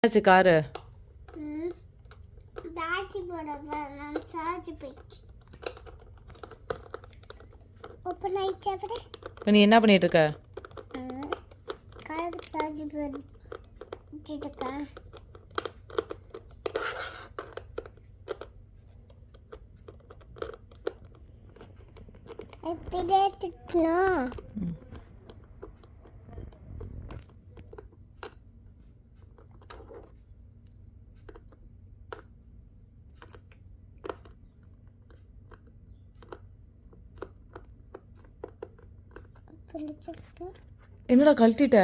ஆச்சு car battery போட நான் சார்ஜ் போயிடுச்சு. ஓப்பன் ஆயிடுச்சு. அப்படியே இப்போ நீ என்ன பண்ணிட்டு இருக்க? காருக்கு சார்ஜ் போட்டுட்டு இருக்கேன். எப்படியே திட்டணும். என்னடா கழட்டிட்ட?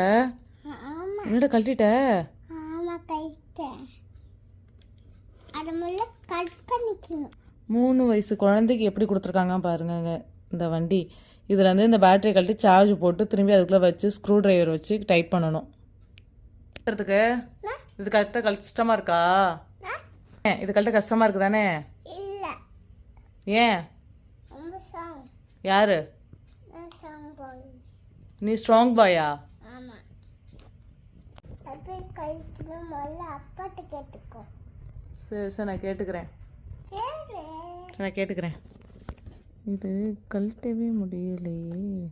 ஆமா என்னடா கழட்டிட்ட? ஆமா கைட்டேன். அது முள்ள கட் பண்ணிக்கணும். 3 வயசு குழந்தைக்கு எப்படி கொடுத்துருக்காங்க பாருங்க இந்த வண்டி. இதில் வந்து இந்த பேட்டரி கழட்டி சார்ஜ் போட்டு திரும்பி அதுக்குள்ளே வச்சு ஸ்க்ரூ டிரைவர் வச்சு டைட் பண்ணணும். கட்டுறதுக்கு இது கரெக்டாக கஷ்டமாக இருக்கா? இது கரெக்டாக கஷ்டமாக இருக்குது தானே? இல்ல ஏன்? ரொம்ப சாங். யாரு சாங் பாய். நீ ஸ்ட்ராங் பாயா? ஆமா. அப்படியே கழிக்கணும். முதல்ல அப்பாட்ட கேட்டுக்கோ. சரி சரி நான் கேட்டுக்கிறேன். கேளு. நான் கேட்டுக்கிறேன். இது கழட்டவே முடியலையே.